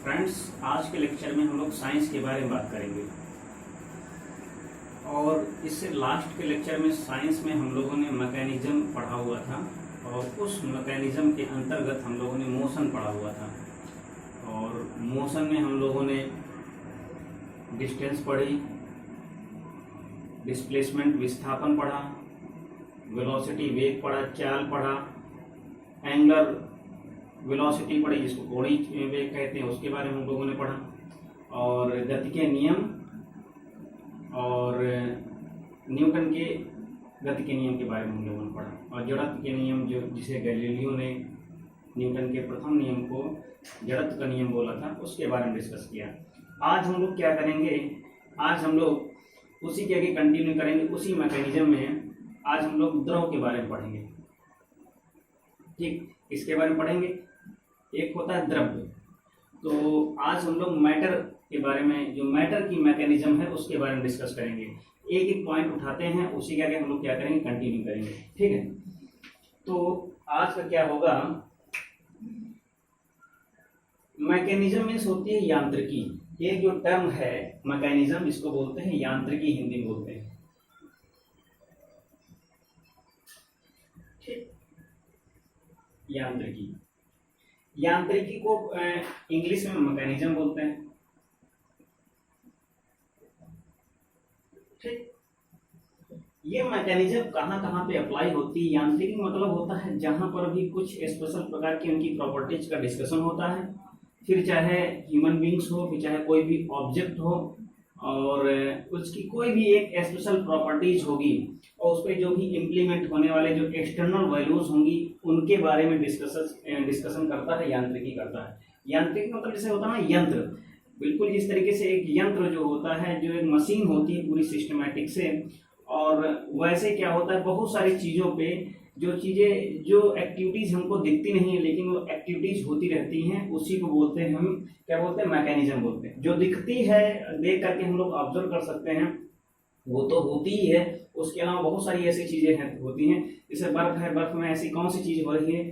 Friends, आज के lecture में हम लोग साइंस के बारे में बात करेंगे। और इससे लास्ट के लेक्चर में साइंस में हम लोगों ने मैकेनिज्म पढ़ा हुआ था और उस मैकेनिज्म के अंतर्गत हम लोगों ने मोशन पढ़ा हुआ था। और मोशन में हम लोगों ने डिस्टेंस पढ़ी, डिस्प्लेसमेंट विस्थापन पढ़ा, वेलोसिटी वेग पढ़ा, चाल पढ़ा, एंगुलर वेलोसिटी पढ़ी जिसको कोणीय वेग कहते हैं, उसके बारे में हम लोगों ने पढ़ा। और गति के नियम और न्यूटन के गति के नियम के बारे में हम लोगों ने पढ़ा। और जड़त्व के नियम जो जिसे गैलीलियो ने न्यूटन के प्रथम नियम को जड़त्व का नियम बोला था, उसके बारे में डिस्कस किया। आज हम लोग क्या करेंगे, आज हम लोग उसी के आगे कंटिन्यू करेंगे। उसी मैकेनिज्म में आज हम लोग द्रव के बारे में पढ़ेंगे। ठीक, इसके बारे में पढ़ेंगे। एक होता है द्रव्य। तो आज हम लोग मैटर के बारे में, जो मैटर की मैकेनिज्म है उसके बारे में डिस्कस करेंगे। एक एक पॉइंट उठाते हैं, उसी के आगे हम लोग क्या करेंगे, कंटिन्यू करेंगे। ठीक है, तो आज का क्या होगा, मैकेनिज्म मीन्स होती है यांत्रिकी। एक जो टर्म है मैकेनिज्म, इसको बोलते हैं यांत्रिकी, हिंदी में बोलते हैं। ठीक, यांत्रिकी। यांत्रिकी को इंग्लिश में मैकेनिज्म बोलते हैं। ठीक, ये मैकेनिज्म कहाँ कहाँ पे अप्लाई होती है। यांत्रिकी मतलब होता है जहां पर भी कुछ स्पेशल प्रकार की उनकी प्रॉपर्टीज का डिस्कशन होता है, फिर चाहे ह्यूमन बींग्स हो, फिर चाहे कोई भी ऑब्जेक्ट हो, और उसकी कोई भी एक स्पेशल प्रॉपर्टीज होगी और उस पर जो भी इम्प्लीमेंट होने वाले जो एक्सटर्नल वैल्यूज होंगी उनके बारे में डिस्कशन करता है, यांत्रिकी करता है। यांत्रिकी मतलब जैसे होता है ना यंत्र, बिल्कुल जिस तरीके से एक यंत्र जो होता है, जो एक मशीन होती है पूरी सिस्टमैटिक से, और वैसे क्या होता है बहुत सारी चीज़ों पे जो चीज़ें, जो एक्टिविटीज़ हमको दिखती नहीं है लेकिन वो एक्टिविटीज़ होती रहती हैं, उसी को बोलते हैं हम, क्या बोलते हैं, मैकेनिज्म बोलते हैं। जो दिखती है, देख करके हम लोग ऑब्जर्व कर सकते हैं, वो तो होती ही है। उसके अलावा बहुत सारी ऐसी चीज़ें हैं होती हैं, जैसे बर्फ है, बर्फ में ऐसी कौन सी चीज़ हो रही है,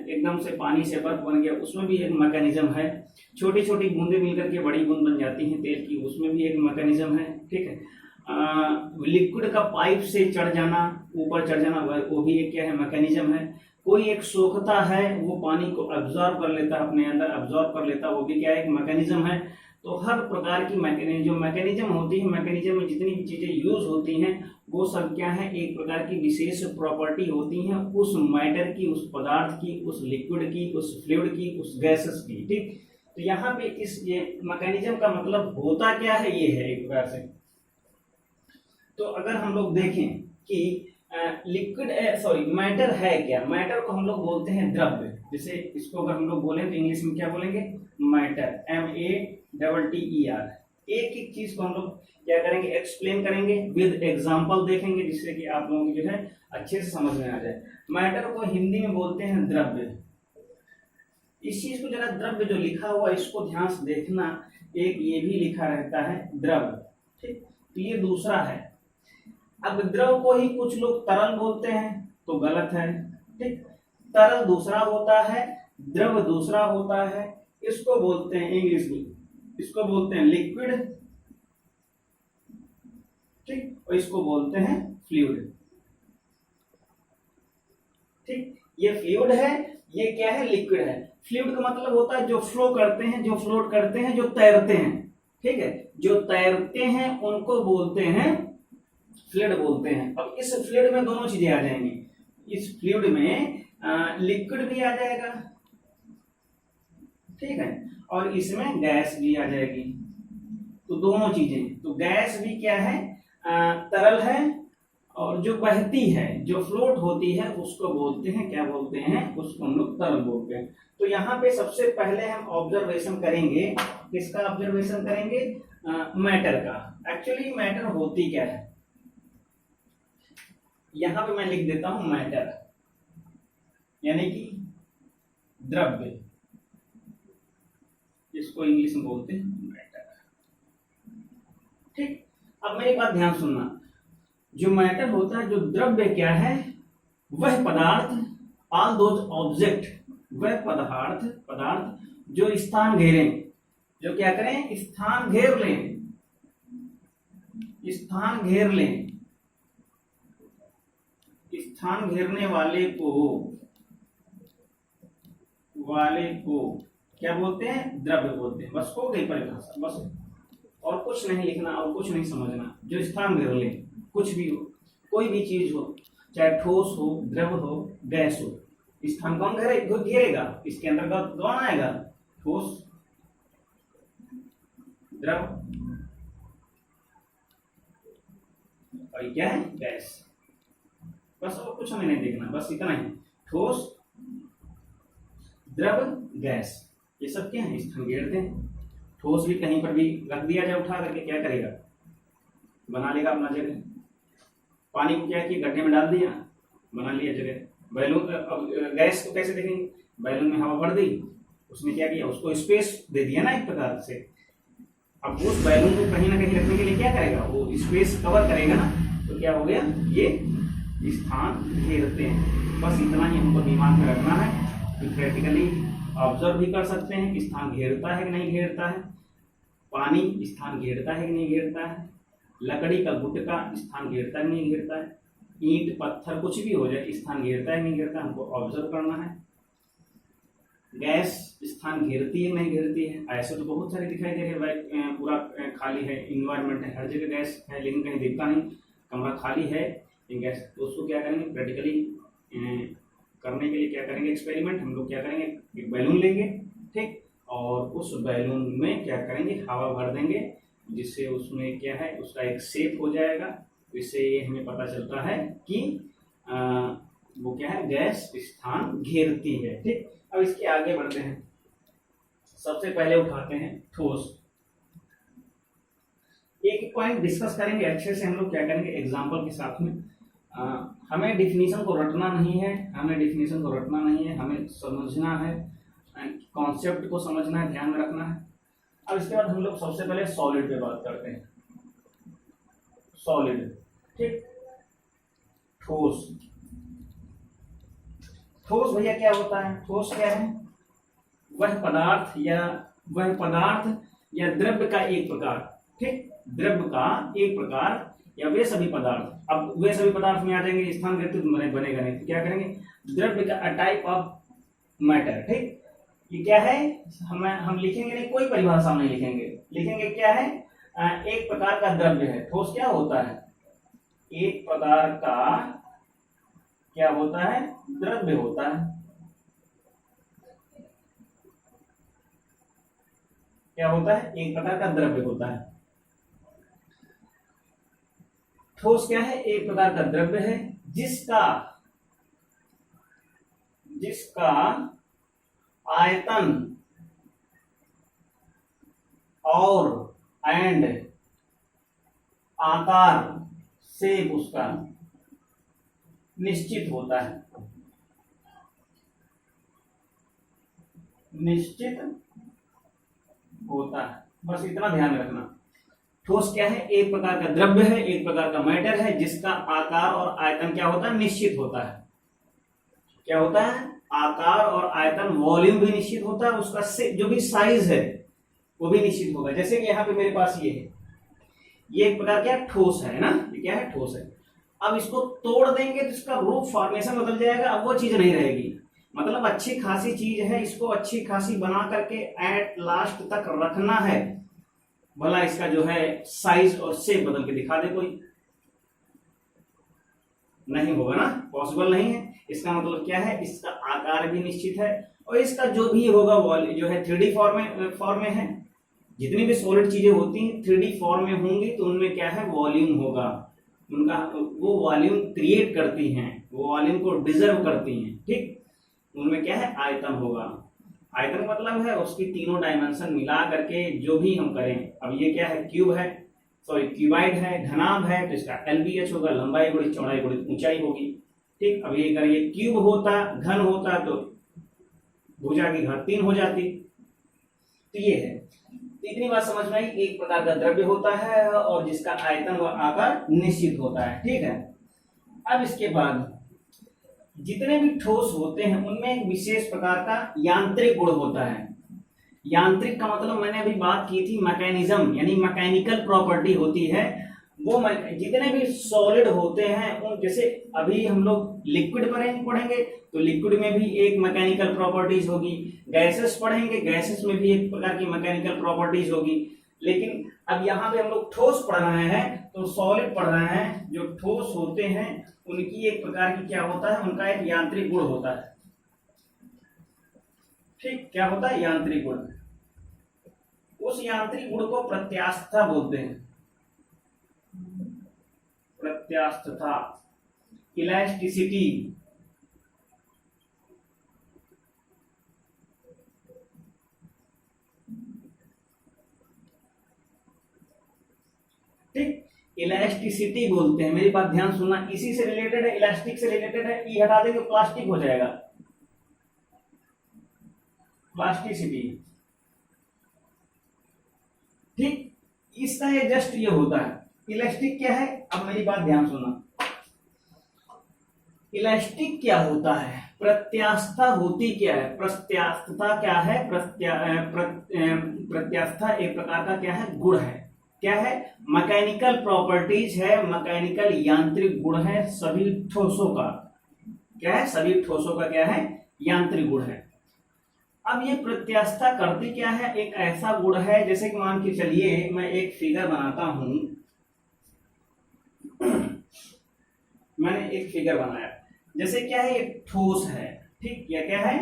एकदम से पानी से बर्फ बन गया, उसमें भी एक मैकेनिज्म है। छोटी छोटी बूंदें मिलकर के बड़ी बूंद बन जाती हैं तेल की, उसमें भी एक मैकेनिज्म है। ठीक है, लिक्विड का पाइप से चढ़ जाना, ऊपर चढ़ जाना, वो भी एक क्या है, मैकेनिज्म है। कोई एक सोखता है, वो पानी को अब्जॉर्ब कर लेता है, अपने अंदर अब्जॉर्ब कर लेता है, वो भी क्या है, एक मैकेनिज्म है। तो हर प्रकार की जो मैकेनिज्म होती है, मैकेनिज्म में जितनी भी चीजें यूज होती हैं वो सब क्या है, एक प्रकार की विशेष प्रॉपर्टी होती हैं उस मैटर की, उस पदार्थ की, उस लिक्विड की, उस फ्लूइड की, उस गैसेस की। ठीक, तो यहाँ पे इस ये मैकेनिज्म का मतलब होता क्या है, ये है एक प्रकार से। तो अगर हम लोग देखें कि मैटर है क्या, मैटर को हम लोग बोलते हैं द्रव्य। जैसे इसको अगर हम लोग बोलें तो इंग्लिश में क्या बोलेंगे, मैटर, MATTER। एक एक चीज को हम लोग क्या करेंगे, एक्सप्लेन करेंगे, विद एग्जांपल देखेंगे, जिससे कि आप लोगों की जो है अच्छे से समझ में आ जाए। मैटर को हिंदी में बोलते हैं द्रव्य। इस चीज को जरा, द्रव्य जो लिखा हुआ इसको ध्यान से देखना, एक ये भी लिखा रहता है द्रव्य। ठीक, तो ये दूसरा है। अब द्रव को ही कुछ लोग तरल बोलते हैं, तो गलत है। ठीक, तरल दूसरा होता है, द्रव दूसरा होता है। इसको बोलते हैं इंग्लिश में, इसको बोलते हैं लिक्विड। ठीक, और इसको बोलते हैं फ्लूइड। ठीक, ये फ्लूइड है, ये क्या है, लिक्विड है। फ्लूइड का मतलब होता है जो फ्लो करते हैं, जो फ्लोट करते हैं, जो तैरते हैं। ठीक है, जो तैरते हैं उनको बोलते हैं फ्लूइड बोलते हैं। अब इस फ्लूइड में दोनों चीजें आ जाएंगी, इस फ्लूइड में लिक्विड भी आ जाएगा, ठीक है, और इसमें गैस भी आ जाएगी। तो दोनों चीजें, तो गैस भी क्या है, तरल है, और जो बहती है, जो फ्लोट होती है, उसको बोलते हैं, क्या बोलते हैं, उसको हम लोग तरल बोलते हैं। तो यहाँ पे सबसे पहले हम ऑब्जर्वेशन करेंगे, किसका ऑब्जर्वेशन करेंगे, मैटर का। एक्चुअली मैटर होती क्या है, यहां पे मैं लिख देता हूं मैटर, यानी कि द्रव्य, इसको इंग्लिश में बोलते हैं मैटर। ठीक, अब मेरी बात ध्यान सुनना, जो मैटर होता है, जो द्रव्य क्या है, वह पदार्थ, ऑल दोज ऑब्जेक्ट, वह पदार्थ जो स्थान घेरें, जो क्या करें, स्थान घेर लें, स्थान घेर लें, स्थान घेरने वाले को क्या बोलते हैं, द्रव्य बोलते हैं। बस हो गई परिभाषा, बस और कुछ नहीं लिखना और कुछ नहीं समझना। जो स्थान घेर ले, कुछ भी हो, कोई भी चीज हो, चाहे ठोस हो, द्रव हो, गैस हो, स्थान कौन घेरेगा, इसके अंतर्गत कौन आएगा, ठोस, द्रव और क्या है, गैस। बस और कुछ हमें नहीं देखना, बस इतना ही, ठोस, द्रव, गैस, ये सब क्या है, स्थान घेरते हैं। ठोस भी कहीं पर भी रख दिया जाए उठा करके, क्या करेगा, बना लेगा अपना जगह। पानी को क्या किया, गड्ढे में डाल दिया, बना लिया जगह। बैलून, अब गैस को कैसे देखेंगे, बैलून में हवा भर दी, उसने क्या किया, उसको स्पेस दे दिया ना एक प्रकार से। अब उस बैलून को कहीं ना कहीं रखने के लिए क्या करेगा, वो स्पेस कवर करेगा ना, तो क्या हो गया, ये स्थान घेरते हैं। बस इतना ही हमको दिमाग में रखना है। प्रैक्टिकली ऑब्जर्व भी कर सकते हैं कि स्थान घेरता है कि नहीं घेरता है, पानी स्थान घेरता है कि नहीं घेरता है, लकड़ी का गुटका स्थान घेरता है कि नहीं घेरता है, ईंट पत्थर कुछ भी हो जाए स्थान घेरता है कि नहीं घेरता है, हमको ऑब्जर्व करना है। गैस स्थान घेरती है नहीं घेरती है, ऐसे तो बहुत सारे दिखाई दे रहे हैं, पूरा खाली है, इन्वायरमेंट है, हर जगह गैस है, लेकिन कहीं दिखता नहीं, कमरा खाली है गैस। तो उसको क्या करेंगे, प्रैक्टिकली करने के लिए क्या करेंगे, एक्सपेरिमेंट हम लोग क्या करेंगे, एक बैलून लेंगे, ठीक, और उस बैलून में क्या करेंगे, हवा भर देंगे, जिससे उसमें क्या है, उसका एक शेप हो जाएगा। इससे ये हमें पता चलता है कि वो क्या है, गैस स्थान घेरती है, ठीक। अब इसके आगे बढ़ते हैं, सबसे पहले उठाते हैं ठोस। एक पॉइंट डिस्कस करेंगे अच्छे से, हम लोग क्या करेंगे एग्जाम्पल के साथ में। हमें डिफिनीशन को रटना नहीं है, हमें समझना है, कॉन्सेप्ट को समझना है, ध्यान में रखना है। अब इसके बाद हम लोग सबसे पहले सॉलिड पे बात करते हैं। सॉलिड, ठीक, ठोस। ठोस भैया क्या होता है, ठोस क्या है, वह पदार्थ या द्रव्य का एक प्रकार, ठीक, द्रव्य का एक प्रकार या वे सभी पदार्थ। अब वे सभी पदार्थ में आ जाएंगे, स्थान घेरते बनेगा नहीं, तो क्या करेंगे, द्रव्य का अ टाइप ऑफ मैटर, ठीक। ये क्या है, हम लिखेंगे नहीं, कोई परिभाषा नहीं लिखेंगे क्या है, एक प्रकार का द्रव्य है। ठोस क्या होता है, एक प्रकार का क्या होता है, द्रव्य होता है। क्या होता है, एक प्रकार का द्रव्य होता है। ठोस क्या है, एक प्रकार का द्रव्य है जिसका आयतन और एंड आकार से उसका निश्चित होता है, बस इतना ध्यान रखना। ठोस क्या है, एक प्रकार का द्रव्य है, एक प्रकार का मैटर है, जिसका आकार और आयतन क्या होता है, निश्चित होता है। क्या होता है, आकार और आयतन, वॉल्यूम भी निश्चित होता है, उसका जो भी साइज है वो भी निश्चित होगा। जैसे कि यहाँ पे मेरे पास ये है, ये एक प्रकार क्या ठोस है ना, ये क्या है, ठोस है। अब इसको तोड़ देंगे तो इसका रूप फॉर्मेशन बदल जाएगा, अब वो चीज नहीं रहेगी। मतलब अच्छी खासी चीज है, इसको अच्छी खासी बना करके एट लास्ट तक रखना है, भला इसका जो है साइज और शेप बदल के दिखा दे कोई, नहीं होगा ना, पॉसिबल नहीं है। इसका मतलब क्या है, इसका आकार भी निश्चित है और इसका जो भी होगा जो है 3D फॉर्म में है। जितनी भी सॉलिड चीजें होती हैं 3D फॉर्म में होंगी तो उनमें क्या है, वॉल्यूम होगा, उनका वो वॉल्यूम क्रिएट करती हैं, वो वॉल्यूम को डिजर्व करती हैं, ठीक। उनमें क्या है, आयतन होगा। आयतन मतलब है उसकी तीनों डायमेंशन मिला करके जो भी हम करें। अब ये क्या है, क्यूब है, सॉरी क्यूबाइड है, घनाभ है, तो इसका LBH होगा, लंबाई गुणित चौड़ाई गुणित ऊंचाई होगी, ठीक। अब ये करिए, क्यूब होता, घन होता तो भुजा की घात 3 हो जाती। तो ये है, इतनी बात समझ में आई, एक प्रकार का द्रव्य होता है और जिसका आयतन व आकार निश्चित होता है, ठीक है। अब इसके बाद जितने भी ठोस होते हैं उनमें एक विशेष प्रकार का यांत्रिक गुण होता है। यांत्रिक का मतलब मैंने अभी बात की थी मैकेनिज्म, यानी मैकेनिकल प्रॉपर्टी होती है। वो जितने भी सॉलिड होते हैं उन, जैसे अभी हम लोग लिक्विड पढ़ेंगे तो लिक्विड में भी एक मैकेनिकल प्रॉपर्टीज होगी, गैसेस पढ़ेंगे, गैसेस में भी एक प्रकार की मैकेनिकल प्रॉपर्टीज होगी। लेकिन अब यहाँ पे हम लोग ठोस पढ़ रहे हैं तो सॉलिड पढ़ रहे हैं। जो ठोस होते हैं उनकी एक प्रकार की क्या होता है, उनका एक यांत्रिक गुण होता है। ठीक, क्या होता है? यांत्रिक गुण। उस यांत्रिक गुण को प्रत्यास्थता बोलते हैं, प्रत्यास्थता, इलास्टिसिटी। ठीक, इलास्टिसिटी बोलते हैं। मेरी बात ध्यान सुनना, इसी से रिलेटेड है, इलास्टिक से रिलेटेड है। ई हटा देंगे प्लास्टिक हो जाएगा, प्लास्टिसिटी। ठीक, इसका ये जस्ट ये होता है। इलास्टिक क्या है? अब मेरी बात ध्यान सुनना, इलास्टिक क्या होता है, प्रत्यास्थता होती क्या है, प्रत्यास्थता क्या है? प्रत्यास्थता एक प्रकार का क्या है? गुण है। क्या है? मैकेनिकल प्रॉपर्टीज है, मैकेनिकल यांत्रिक गुण है सभी ठोसों का। क्या है? सभी ठोसों का क्या है? यांत्रिक गुण है। अब ये प्रत्यास्थता करती क्या है? एक ऐसा गुण है, जैसे कि मान के चलिए मैं एक फिगर बनाता हूं। मैंने एक फिगर बनाया, जैसे क्या है? ये ठोस है। ठीक, या क्या है?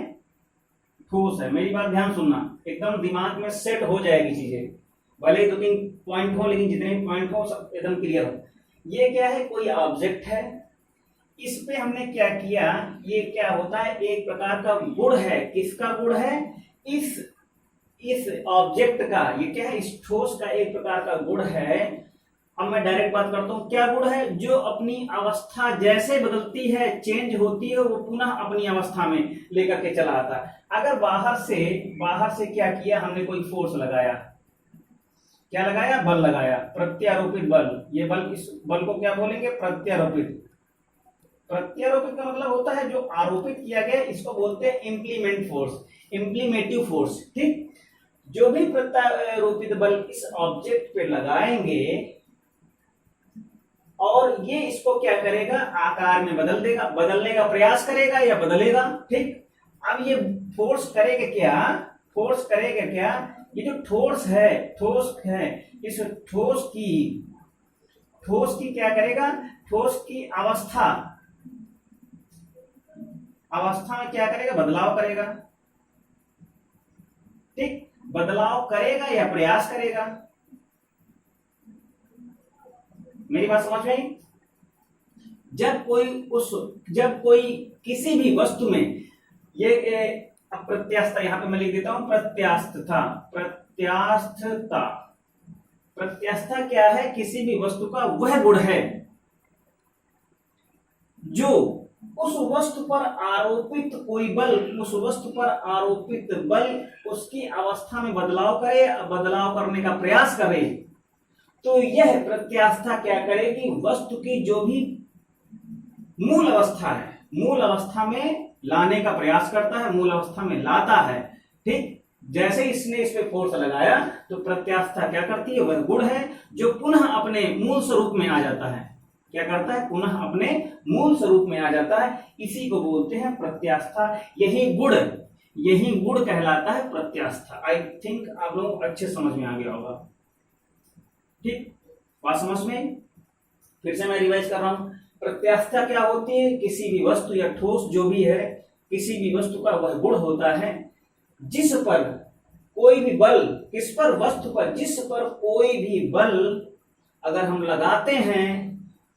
ठोस है। मेरी बात ध्यान सुनना, एकदम दिमाग में सेट हो जाएगी चीजें, भले ही 2-3 पॉइंट हो, लेकिन जितने भी पॉइंट हो सब एकदम क्लियर हो। ये क्या है? कोई ऑब्जेक्ट है, इस पे हमने क्या किया, ये क्या होता है? एक प्रकार का गुण है। किसका गुण है? इस ऑब्जेक्ट का। ये क्या है? इस ठोस का एक प्रकार का गुण है। अब मैं डायरेक्ट बात करता हूं, क्या गुण है? जो अपनी अवस्था जैसे बदलती है, चेंज होती है, वो पुनः अपनी अवस्था में लेकर के चला आता है। अगर बाहर से क्या किया हमने? कोई फोर्स लगाया, क्या लगाया? बल लगाया, प्रत्यारोपित बल। ये बल, इस बल को क्या बोलेंगे? प्रत्यारोपित। प्रत्यारोपित का मतलब होता है जो आरोपित किया गया, इसको बोलते हैं इम्प्लीमेंट फोर्स, इम्प्लीमेटिव फोर्स। ठीक, जो भी प्रत्यारोपित बल इस ऑब्जेक्ट पे लगाएंगे और ये इसको क्या करेगा? आकार में बदल देगा, बदलने का प्रयास करेगा या बदलेगा। ठीक, अब ये फोर्स करेगा क्या? फोर्स करेगा क्या? ये जो ठोस है, इस ठोस की क्या करेगा? ठोस की अवस्था में क्या करेगा? बदलाव करेगा। ठीक, बदलाव करेगा या प्रयास करेगा? मेरी बात समझ में आई? जब कोई किसी भी वस्तु में ये प्रत्यास्थता, यहां पे मैं लिख देता हूं प्रत्यास्थता। प्रत्यास्थता क्या है? किसी भी वस्तु का वह गुण है जो उस वस्तु पर आरोपित कोई बल, उस वस्तु पर आरोपित बल उसकी अवस्था में बदलाव करे, बदलाव करने का प्रयास करे, तो यह प्रत्यास्थता क्या करेगी? वस्तु की जो भी मूल अवस्था है, मूल अवस्था में लाने का प्रयास करता है, मूल अवस्था में लाता है। ठीक, जैसे इसने इस पे फोर्स लगाया तो प्रत्यास्थता क्या करती है? वह गुण है जो पुनः अपने मूल स्वरूप में आ जाता है। क्या करता है? पुनः अपने मूल स्वरूप में आ जाता है। इसी को बोलते हैं प्रत्यास्थता। यही गुण कहलाता है प्रत्यास्थता। आई थिंक आप लोगों को अच्छे समझ में आ गया होगा। ठीक, बात समझ में? फिर से मैं रिवाइज कर रहा हूं। प्रत्यास्थता क्या होती है? किसी भी वस्तु या ठोस जो भी है, किसी भी वस्तु का वह गुण होता है जिस पर कोई भी बल, किस पर? वस्तु पर, जिस पर कोई भी बल अगर हम लगाते हैं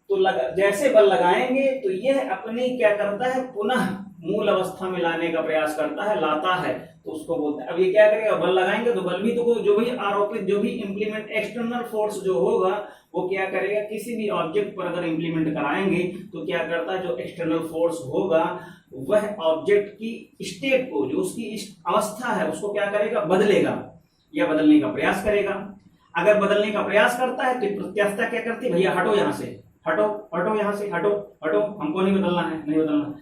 तो जैसे बल लगाएंगे तो यह अपनी क्या करता है? पुनः मूल अवस्था में लाने का प्रयास करता है, लाता है, तो उसको बोलते हैं। अब ये क्या करेगा? बल लगाएंगे तो बल भी तो जो भी आरोपित, जो भी इंप्लीमेंट एक्सटर्नल फोर्स जो होगा वो क्या करेगा? किसी भी ऑब्जेक्ट पर अगर इंप्लीमेंट कराएंगे तो क्या करता है? जो एक्सटर्नल फोर्स होगा वह ऑब्जेक्ट की स्टेट को, जो उसकी अवस्था है, उसको क्या करेगा? बदलेगा या बदलने का प्रयास करेगा। अगर बदलने का प्रयास करता है तो प्रत्यास्थता क्या करती है? भैया हटो यहां से, हटो यहां से, हटो, हमको नहीं बदलना है, नहीं बदलना।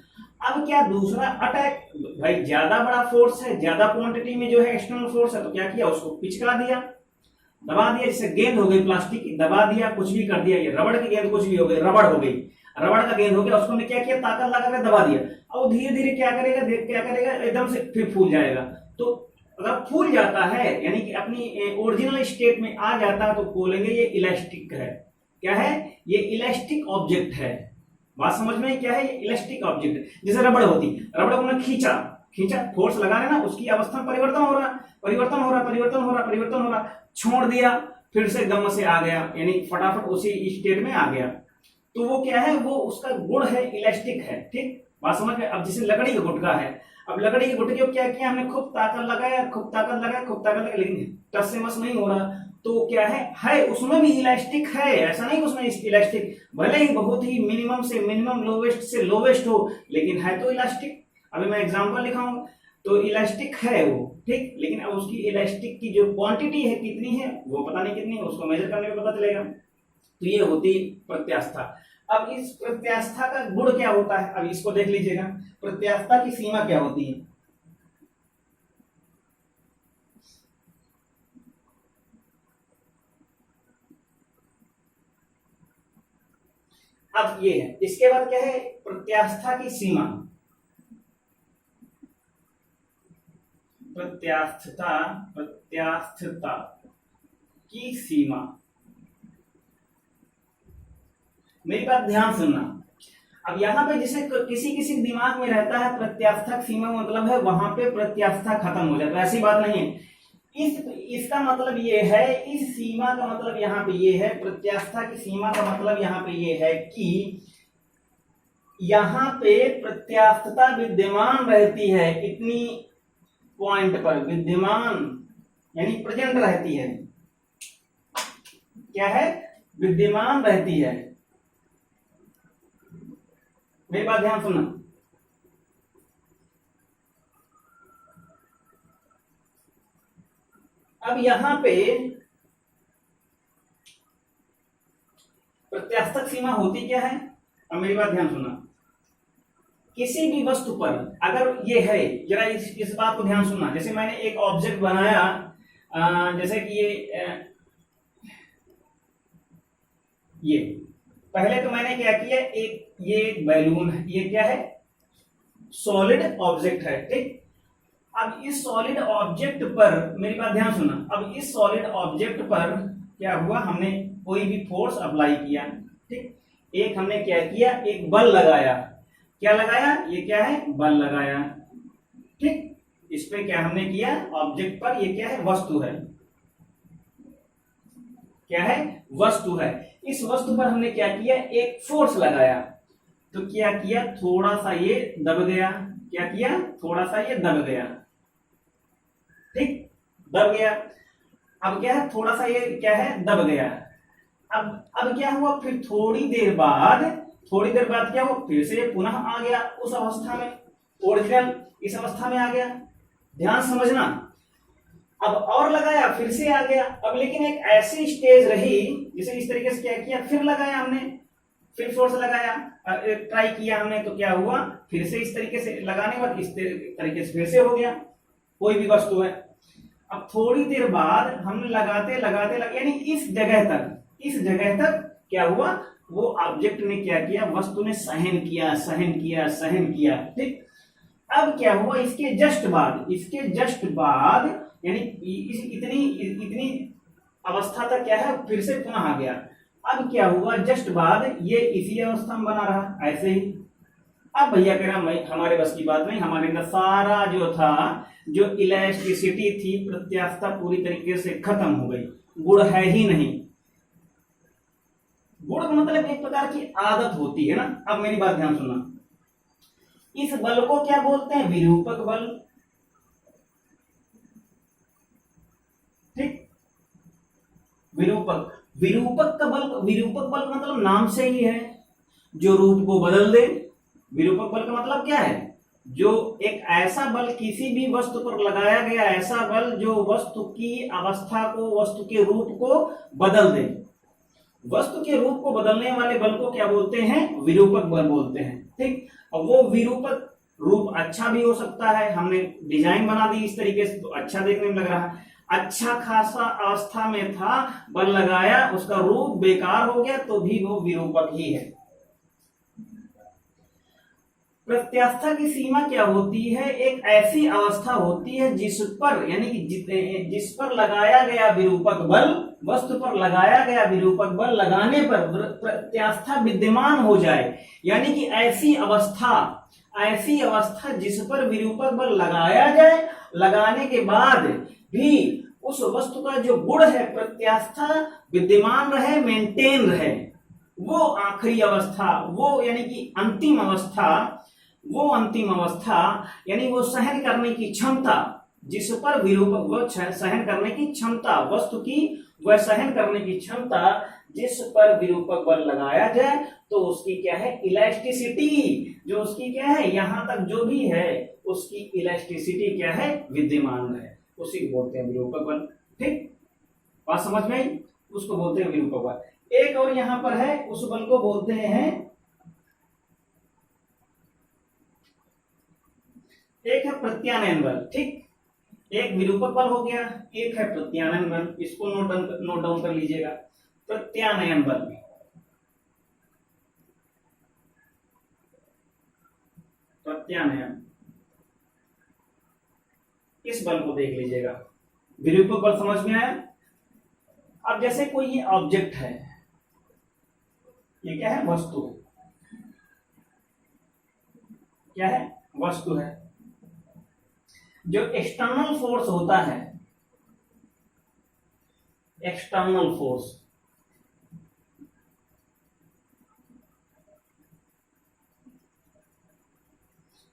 अब क्या दूसरा अटैक, भाई ज्यादा बड़ा फोर्स है, ज्यादा क्वांटिटी में जो है एक्सटर्नल फोर्स है, तो क्या किया, उसको पिचका दिया, दबा दिया। जैसे गेंद हो गई प्लास्टिक की, दबा दिया, कुछ भी कर दिया, ये रबड़ की गेंद कुछ भी हो गई, रबड़ हो गई, रबड़ का गेंद हो गया, उसको हमने क्या किया, ताकत लगा कर दबा दिया। अब वो धीरे धीरे क्या करेगा, क्या करेगा, एकदम से फिर फूल जाएगा। तो अगर फूल जाता है यानी कि अपनी ओरिजिनल स्टेट में आ जाता है, तो बोलेंगे ये इलास्टिक है। क्या है, ये इलास्टिक ऑब्जेक्ट है। बात समझ में, क्या है, ये इलास्टिक ऑब्जेक्ट है। जैसे रबड़ होती, रबड़ को हमने खींचा, फोर्स लगा रहे ना, उसकी अवस्था में परिवर्तन हो रहा, छोड़ दिया, फिर से गम से आ गया, यानी फटाफट उसी स्टेट में आ गया। तो वो क्या है, वो उसका गुण है, इलास्टिक है। ठीक, बात समझ में। अब जैसे लकड़ी का गुटका है, अब लकड़ी के गुटके को क्या किया हमने, खूब ताकत लगाया, लेकिन टस से मस नहीं हो रहा। तो क्या है उसमें भी इलास्टिक है, ऐसा नहीं उसमें इलास्टिक, भले ही बहुत ही मिनिमम से मिनिमम, लोवेस्ट से लोवेस्ट हो, लेकिन है तो इलास्टिक। अभी मैं एग्जांपल लिखाऊंगा, तो इलास्टिक है वो, ठीक। लेकिन अब उसकी इलास्टिक की जो क्वांटिटी है कितनी है, वो पता नहीं कितनी है, उसको मेजर करने में पता चलेगा। तो ये होती प्रत्यास्था। अब इस प्रत्यास्था का गुण क्या होता है, अब इसको देख लीजिएगा, प्रत्यास्था की सीमा क्या होती है। अब ये है, इसके बाद क्या है, प्रत्यास्था की सीमा। प्रत्यास्थता की सीमा, मेरी बात ध्यान सुनना। अब यहाँ पे जैसे किसी किसी दिमाग में रहता है प्रत्यास्था सीमा मतलब है वहां पे प्रत्यास्था खत्म हो जाता है, ऐसी बात नहीं है। इसका मतलब ये है, इस सीमा का मतलब यहाँ पे ये है, प्रत्यास्था की सीमा का मतलब यहाँ पे ये है कि यहाँ पे प्रत्यास्थता विद्यमान रहती है, इतनी पॉइंट पर विद्यमान, यानी प्रेजेंट रहती है। क्या है, विद्यमान रहती है। मेरी बात ध्यान सुनना। अब यहां पे प्रत्यास्थक सीमा होती क्या है, अब मेरी बात ध्यान सुनना। किसी भी वस्तु पर अगर ये है, जरा इस बात को ध्यान सुनना। जैसे मैंने एक ऑब्जेक्ट बनाया, जैसे कि ये पहले तो मैंने क्या किया, ये बैलून है, ये क्या है, सॉलिड ऑब्जेक्ट है, ठीक। अब इस सॉलिड ऑब्जेक्ट पर मेरी बात ध्यान सुनना, अब इस सॉलिड ऑब्जेक्ट पर क्या हुआ, हमने कोई भी फोर्स अप्लाई किया, ठीक। एक हमने क्या किया, एक बल लगाया। क्या लगाया, ये क्या है, बल लगाया, ठीक। इस पे क्या हमने किया, ऑब्जेक्ट पर, ये क्या है, वस्तु है। क्या है, वस्तु है। इस वस्तु पर हमने क्या किया, एक फोर्स लगाया। तो क्या किया, थोड़ा सा ये दब गया। क्या किया, थोड़ा सा ये दब गया, ठीक, दब गया। अब क्या है, थोड़ा सा ये क्या है, दब गया। अब क्या हुआ, फिर थोड़ी देर बाद क्या हुआ, फिर से ये पुनः आ गया उस अवस्था में, ओरिजिनल इस अवस्था में आ गया। ध्यान समझना। अब और लगाया, फिर से आ गया। अब लेकिन एक ऐसी स्टेज रही, जिसे इस तरीके से क्या किया, फिर लगाया हमने, फिर फोर्स लगाया, ट्राई किया हमने, तो क्या हुआ, फिर से इस तरीके से लगाने के बाद इस तरीके से फिर से हो गया, कोई भी वस्तु है। अब थोड़ी देर बाद हमने लगाते यानी इस जगह तक क्या हुआ, वो ऑब्जेक्ट ने क्या किया, वस्तु ने सहन किया, ठीक। अब क्या हुआ, इसके जस्ट बाद यानी इतनी अवस्था तक क्या है, फिर से पुनः आ गया। अब क्या हुआ, जस्ट बाद ये इसी अवस्था में बना रहा, ऐसे ही। अब भैया कह रहा हमारे बस की बात नहीं, हमारे अंदर सारा जो था, जो इलास्टिसिटी थी, प्रत्यास्थता पूरी तरीके से खत्म हो गई, गुण है ही नहीं। गुण का मतलब एक प्रकार की आदत होती है ना। अब मेरी बात ध्यान सुनना, इस बल को क्या बोलते हैं, विरूपक बल, ठीक। विरूपक बल का मतलब नाम से ही है, जो रूप को बदल दे। विरूपक बल का मतलब क्या है, जो एक ऐसा बल किसी भी वस्तु पर लगाया गया, ऐसा बल जो वस्तु की अवस्था को, वस्तु के रूप को बदल दे। वस्तु के रूप को बदलने वाले बल को क्या बोलते हैं, विरूपक बल बोलते हैं, ठीक। अब वो विरूपक रूप अच्छा भी हो सकता है, हमने डिजाइन बना दी इस तरीके से तो अच्छा देखने में लग रहा है, अच्छा खासा अवस्था में था, बल लगाया, उसका रूप बेकार हो गया तो भी वो विरूपक ही है। प्रत्यास्था की सीमा क्या होती है? एक ऐसी अवस्था होती है जिस पर यानी कि जिस पर लगाया गया विरूपक बल, वस्तु पर लगाया गया विरूपक बल लगाने पर प्रत्यास्था विद्यमान हो जाए, यानी कि ऐसी अवस्था जिस पर विरूपक बल लगाया जाए, लगाने के बाद भी उस वस्तु का जो गुण है प्रत्यास्था विद्यमान रहे, मेंटेन रहे, वो आखिरी अवस्था, वो यानी कि अंतिम अवस्था यानी वो सहन करने की क्षमता, जिस पर विरूपक वो सहन करने की क्षमता, वस्तु की वह सहन करने की क्षमता जिस पर विरूपक बल लगाया जाए तो उसकी क्या है? इलास्टिसिटी, जो उसकी क्या है, यहां तक जो भी है उसकी इलास्टिसिटी क्या है? विद्यमान है, उसी को बोलते हैं विरूपक बल। ठीक, बात समझ में आई? उसको बोलते हैं विरूपक बल। एक और यहां पर है, उस बल को बोलते हैं, एक है प्रत्यानयन बल। ठीक, एक विरूपक बल हो गया, एक है प्रत्यानयन बल, इसको नोट डाउन कर लीजिएगा। प्रत्यानयन बल, प्रत्यानयन, इस बल को देख लीजिएगा। विरूपक बल समझ में आया? अब जैसे कोई ये ऑब्जेक्ट है, ये क्या है? वस्तु है। क्या है? वस्तु है। जो एक्सटर्नल फोर्स होता है, एक्सटर्नल फोर्स,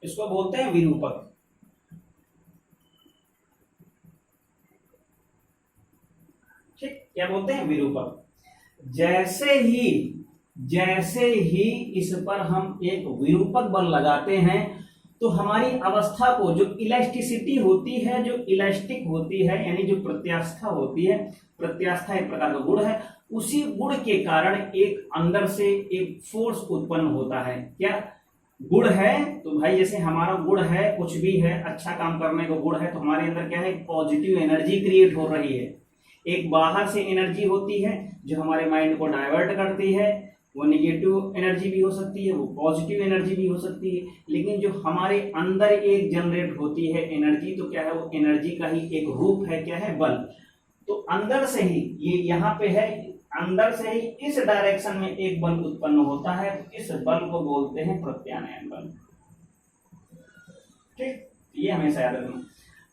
इसको बोलते हैं विरूपक। ठीक, क्या बोलते हैं? विरूपक। जैसे ही इस पर हम एक विरूपक बल लगाते हैं तो हमारी अवस्था को, जो इलास्टिसिटी होती है, जो इलास्टिक होती है, यानी जो प्रत्यास्था होती है, प्रत्यास्था एक प्रकार का गुण है, उसी गुण के कारण एक अंदर से एक फोर्स उत्पन्न होता है। क्या गुण है? तो भाई जैसे हमारा गुण है, कुछ भी है, अच्छा काम करने का गुण है, तो हमारे अंदर क्या है? पॉजिटिव एनर्जी क्रिएट हो रही है। एक बाहर से एनर्जी होती है जो हमारे माइंड को डाइवर्ट करती है, वो निगेटिव एनर्जी भी हो सकती है, वो पॉजिटिव एनर्जी भी हो सकती है, लेकिन जो हमारे अंदर एक जनरेट होती है एनर्जी, तो क्या है? वो एनर्जी का ही एक रूप है, क्या है? बल। तो अंदर से ही, ये यहाँ पे है, अंदर से ही इस डायरेक्शन में एक बल उत्पन्न होता है, इस बल को बोलते हैं प्रत्यानयन बल। ठीक, ये हमेशा याद रखना।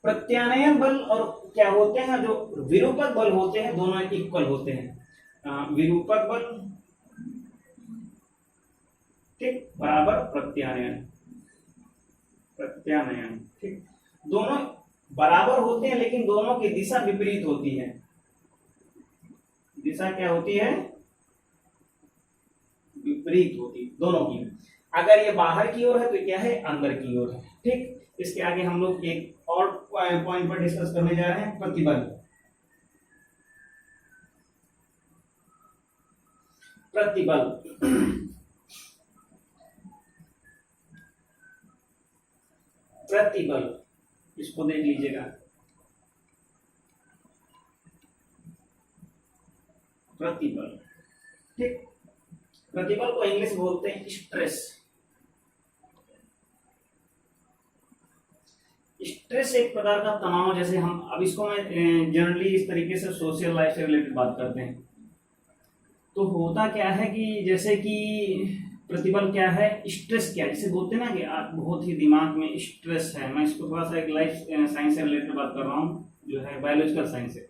प्रत्यानयन बल और क्या होते हैं? जो विरूपक बल होते हैं, दोनों इक्वल होते हैं। विरूपक बल ठीक बराबर प्रत्यानयन, प्रत्यानयन। ठीक, दोनों बराबर होते हैं लेकिन दोनों की दिशा विपरीत होती है। दिशा क्या होती है? विपरीत होती दोनों की। अगर ये बाहर की ओर है तो क्या है? अंदर की ओर है। ठीक, इसके आगे हम लोग एक और पॉइंट पर डिस्कस करने जा रहे हैं, प्रतिबल। प्रतिबल प्रतिबल, इसको देख लीजिएगा। प्रतिबल, ठीक, प्रतिबल को इंग्लिश बोलते हैं स्ट्रेस। स्ट्रेस एक प्रकार का तनाव, जैसे हम अब इसको मैं जनरली इस तरीके से सोशल लाइफ से रिलेटेड बात करते हैं। तो होता क्या है कि जैसे कि प्रतिबल क्या है? स्ट्रेस क्या है? जिसे बोलते हैं ना कि आप बहुत ही दिमाग में स्ट्रेस है। मैं इसको थोड़ा सा एक लाइफ साइंस से रिलेटेड बात कर रहा हूँ, जो है बायोलॉजिकल साइंस है।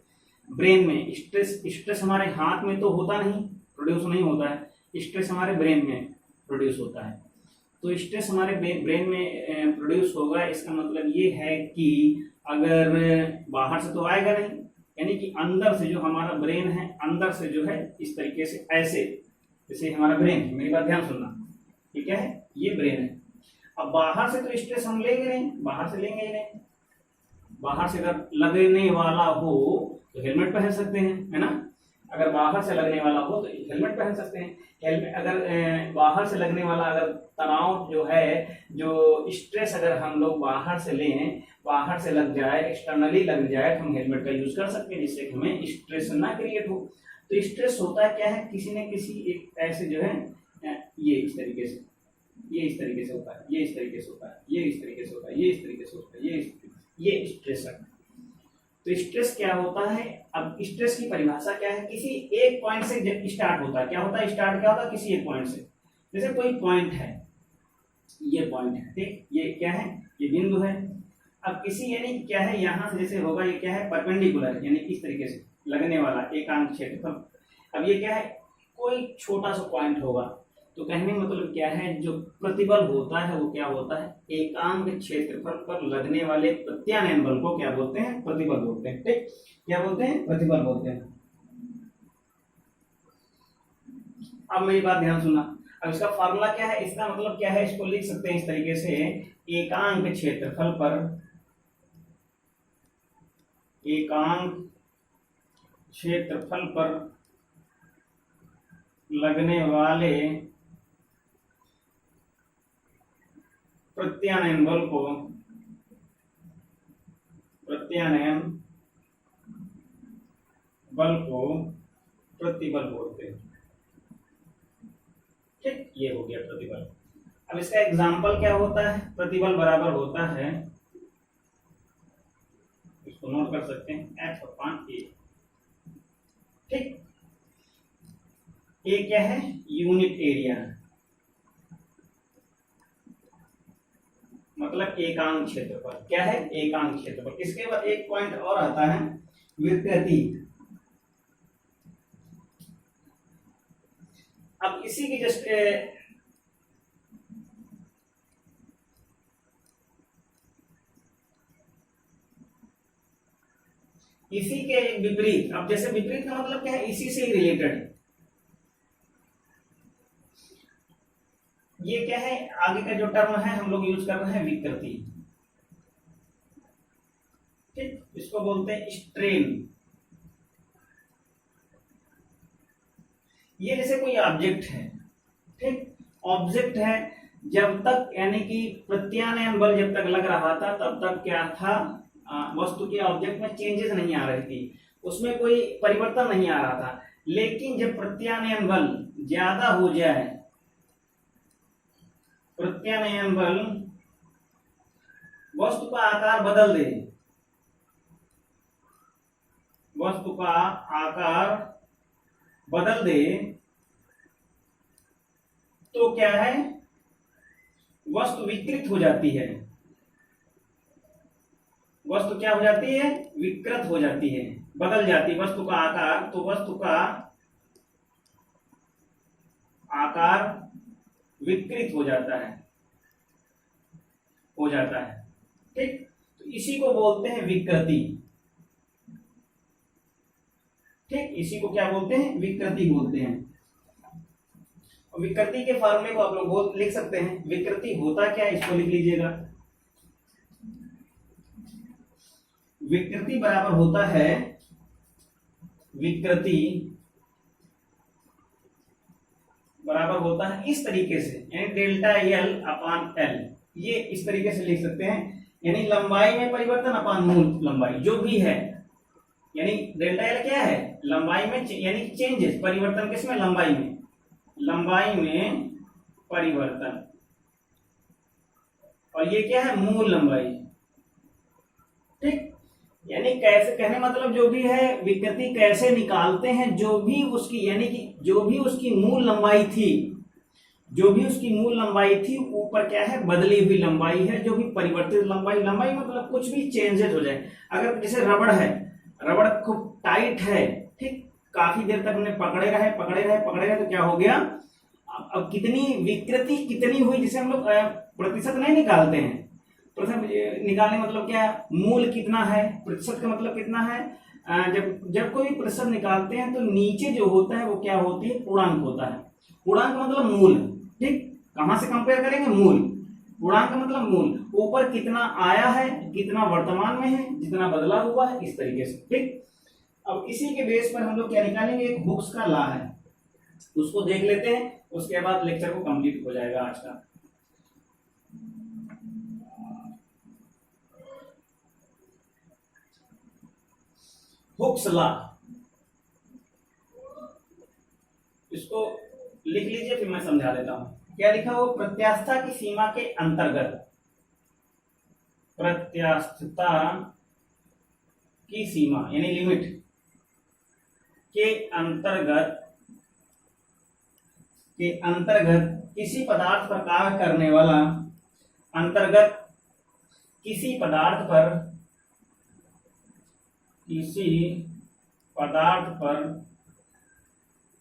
ब्रेन में स्ट्रेस हमारे हाथ में तो होता नहीं, प्रोड्यूस नहीं होता है। स्ट्रेस हमारे ब्रेन में प्रोड्यूस होता है। तो स्ट्रेस हमारे ब्रेन में प्रोड्यूस होगा, इसका मतलब ये है कि अगर बाहर से तो आएगा नहीं, यानी कि अंदर से जो हमारा ब्रेन है, अंदर से जो है इस तरीके से, ऐसे जैसे हमारा ब्रेन है, मेरी बात ध्यान सुनना, ठीक है? ये ब्रेन है। अब बाहर से तो स्ट्रेस हम लेंगे नहीं, बाहर से लेंगे ही नहीं। बाहर से अगर लगने वाला हो तो हेलमेट पहन सकते हैं, है ना? अगर बाहर से लगने वाला हो तो हेलमेट पहन सकते हैं। हेलमेट अगर बाहर से लगने वाला अगर तनाव जो है, जो स्ट्रेस अगर हम लोग बाहर से लें, बाहर से लग जाए, एक्सटर्नली लग जाए, तो हम हेलमेट का यूज कर सकते हैं जिससे कि हमें स्ट्रेस ना क्रिएट हो। तो स्ट्रेस होता है क्या है, किसी न किसी एक ऐसे जो है ये इस तरीके से, ये इस तरीके से होता है, ये इस तरीके से होता है, ये इस तरीके से होता है, ये इस तरीके से होता है, ये स्ट्रेस है। तो स्ट्रेस क्या होता है, अब स्ट्रेस की परिभाषा क्या है, किसी एक पॉइंट से स्टार्ट होता है। क्या होता है, स्टार्ट क्या होता है, किसी एक पॉइंट से। जैसे कोई पॉइंट है, ये पॉइंट है, ठीक, ये क्या है, ये बिंदु है। अब किसी यानी क्या है, यहाँ से जैसे होगा, ये क्या है, परपेंडिकुलर, यानी इस तरीके से लगने वाला एकांक क्षेत्रफल। अब ये क्या है, कोई छोटा सा पॉइंट होगा। तो कहने मतलब क्या है, जो प्रतिबल होता है वो क्या होता है, एकांक क्षेत्रफल पर लगने वाले प्रत्यानयन बल को क्या बोलते हैं, प्रतिबल बोलते हैं। ठीक, क्या बोलते हैं, प्रतिबल बोलते हैं। अब मेरी बात ध्यान सुनना। अब इसका फार्मूला क्या है, इसका मतलब क्या है, इसको लिख सकते हैं इस तरीके से, एकांक क्षेत्रफल पर, एकांक क्षेत्रफल पर लगने वाले प्रत्यानयन बल को, प्रत्यानयन बल को प्रतिबल बोलते हैं। ठीक, ये हो गया प्रतिबल। अब इसका एग्जाम्पल क्या होता है, प्रतिबल बराबर होता है, इसको नोट कर सकते हैं, F/A। ठीक, ए क्या है, यूनिट एरिया, मतलब एकांक क्षेत्रफल। क्या है, एकांक क्षेत्रफल। इसके बाद एक पॉइंट और आता है, विकृति। अब इसी की जस्ट इसी के विपरीत, अब जैसे विपरीत का मतलब क्या है, इसी से ही रिलेटेड। ये क्या है, आगे का जो टर्म है हम लोग यूज कर रहे हैं, विकृति। ठीक, इसको बोलते हैं स्ट्रेन। ये जैसे कोई ऑब्जेक्ट है, ठीक, ऑब्जेक्ट है, जब तक यानी कि प्रत्यानयन बल जब तक लग रहा था तब तक क्या था, वस्तु के ऑब्जेक्ट में चेंजेस नहीं आ रही थी, उसमें कोई परिवर्तन नहीं आ रहा था। लेकिन जब प्रत्यानयन बल ज्यादा हो जाए, प्रत्यानयन बल वस्तु का आकार बदल दे, वस्तु का आकार बदल दे, तो क्या है, वस्तु विकृत हो जाती है। वस्तु क्या हो जाती है, विकृत हो जाती है, बदल जाती है वस्तु का आकार। तो वस्तु का आकार विकृत हो जाता है, ठीक। तो इसी को बोलते हैं विकृति। ठीक, इसी को क्या बोलते हैं, विकृति बोलते हैं। विकृति के फॉर्मूले को आप लोग लिख सकते हैं। विकृति होता क्या है, इसको लिख लीजिएगा। विकृति बराबर होता है, विकृति बराबर होता है इस तरीके से, यानी डेल्टा एल अपान एल। ये इस तरीके से लिख सकते हैं, यानी लंबाई में परिवर्तन अपान मूल लंबाई जो भी है, यानी डेल्टा एल क्या है, लंबाई में यानी चेंजेस, परिवर्तन किसमें, लंबाई में, लंबाई में परिवर्तन। और ये क्या है, मूल लंबाई। ठीक, यानी कैसे, कहने मतलब जो भी है, विकृति कैसे निकालते हैं, जो भी उसकी यानी कि जो भी उसकी मूल लंबाई थी, जो भी उसकी मूल लंबाई थी, ऊपर क्या है, बदली हुई लंबाई है, जो भी परिवर्तित लंबाई, लंबाई मतलब कुछ भी चेंजेस हो जाए। अगर जैसे रबड़ है, रबड़ खूब टाइट है, ठीक, काफी देर तक उन्हें पकड़े रहे तो क्या हो गया, अब कितनी विकृति कितनी हुई, जिसे हम लोग प्रतिशत नहीं निकालते हैं, प्रथम निकालने मतलब क्या, मूल कितना है, प्रतिशत का मतलब कितना है। जब कोई प्रतिशत निकालते हैं तो नीचे जो होता है वो क्या होती है, पूर्णांक होता है। पूर्णांक मतलब मूल। ठीक, कहां से कंपेयर करेंगे, मूल। पूर्णांक मतलब मूल, ऊपर कितना आया है, कितना वर्तमान में है, जितना बदला हुआ है, इस तरीके से। ठीक, अब इसी के बेस पर हम लोग क्या निकालेंगे, एक हुक्स का लॉ है, उसको देख लेते हैं, उसके बाद लेक्चर को कंप्लीट हो जाएगा आज का। हुक्स लॉ, इसको लिख लीजिए फिर मैं समझा देता हूं। क्या लिखा हो, प्रत्यास्थता की सीमा के अंतर्गत, प्रत्यास्थता की सीमा यानी लिमिट के अंतर्गत किसी पदार्थ पर कार्य करने वाला, अंतर्गत किसी पदार्थ पर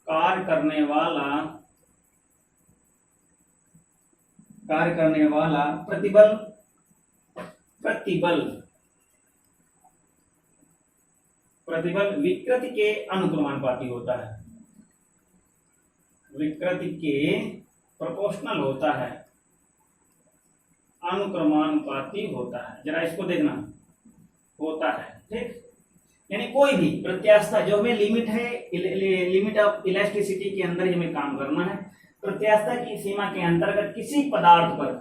कार्य करने वाला प्रतिबल विकृति के अनुक्रमानुपाती होता है, विकृति के प्रोपोर्शनल होता है, अनुक्रमानुपाती होता है। जरा इसको देखना, होता है, ठीक। यानी कोई भी प्रत्यास्थता जो हमें लिमिट है, लिमिट ऑफ इलास्टिसिटी के अंदर ही हमें काम करना है। प्रत्यास्थता की सीमा के अंतर्गत किसी पदार्थ पर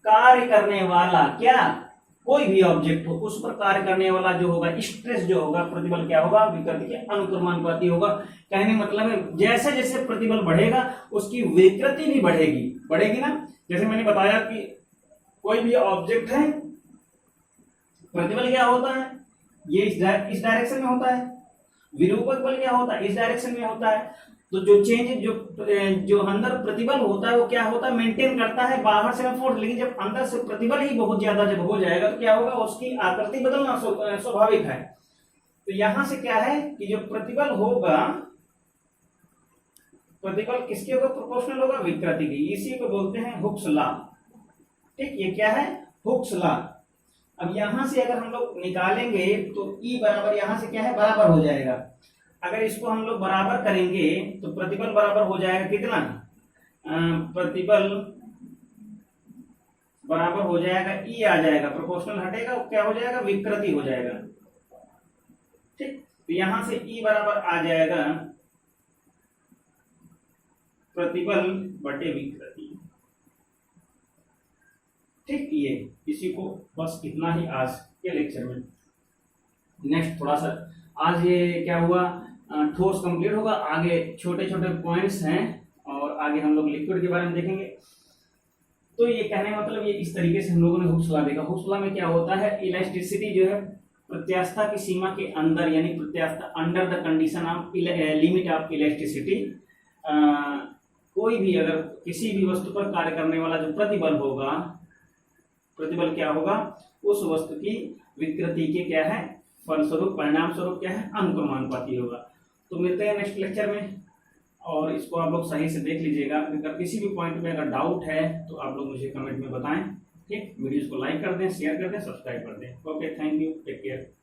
कार्य करने वाला, क्या, कोई भी ऑब्जेक्ट हो उस पर कार्य करने वाला जो होगा, स्ट्रेस जो होगा, प्रतिबल क्या होगा, विकृति के अनुक्रमानुपाती होगा। कहने मतलब है जैसे जैसे प्रतिबल बढ़ेगा उसकी विकृति भी बढ़ेगी ना। जैसे मैंने बताया कि कोई भी ऑब्जेक्ट है, प्रतिबल क्या होता है, ये इस डायरेक्शन में होता है, विरूपक बल क्या होता है, इस डायरेक्शन में होता है। तो जो चेंज जो अंदर प्रतिबल होता है वो क्या होता है, मेंटेन करता है बाहर से फोर्स। लेकिन जब अंदर से प्रतिबल ही बहुत ज्यादा जब हो जाएगा तो क्या होगा, उसकी आकृति बदलना स्वाभाविक है। तो यहां से क्या है कि जो प्रतिबल होगा, प्रतिबल किसके होगा, प्रोपोर्शनल होगा विकृति की। इसी को बोलते हैं हुक्स लॉ, ठीक। ये क्या है, हुक्स लॉ। अब यहां से अगर हम लोग निकालेंगे तो E बराबर यहां से क्या है, बराबर हो जाएगा। अगर इसको हम लोग बराबर करेंगे तो प्रतिबल बराबर हो जाएगा कितना, प्रतिबल बराबर हो जाएगा E आ जाएगा, प्रोपोर्शनल हटेगा, क्या हो जाएगा, विकृति हो जाएगा, ठीक। तो यहां से E बराबर आ जाएगा प्रतिबल बटे विकृति, ठीक। ये इसी को बस इतना ही आज के लेक्चर में। नेक्स्ट थोड़ा सा आज ये क्या हुआ, ठोस कंप्लीट होगा, आगे छोटे छोटे पॉइंट्स हैं और आगे हम लोग लिक्विड के बारे में देखेंगे। तो ये कहने मतलब ये इस तरीके से हम लोगों ने हुक्स लॉ देखा। हुक्स लॉ में क्या होता है, इलास्टिसिटी जो है प्रत्यास्थता की सीमा के अंदर, यानी प्रत्यास्थता under the condition of limit of elasticity, कोई भी अगर किसी भी वस्तु पर कार्य करने वाला जो प्रतिबल होगा, प्रतिबल क्या होगा, उस वस्तु की विकृति के क्या है, फलस्वरूप परिणाम स्वरूप क्या है, अनुक्रमानुपाती होगा। तो मिलते हैं नेक्स्ट लेक्चर में, और इसको आप लोग सही से देख लीजिएगा। अगर किसी भी पॉइंट में अगर डाउट है तो आप लोग मुझे कमेंट में बताएं, ठीक। वीडियोस को लाइक कर दें, शेयर कर दें, सब्सक्राइब कर दें। Okay, thank you, take care.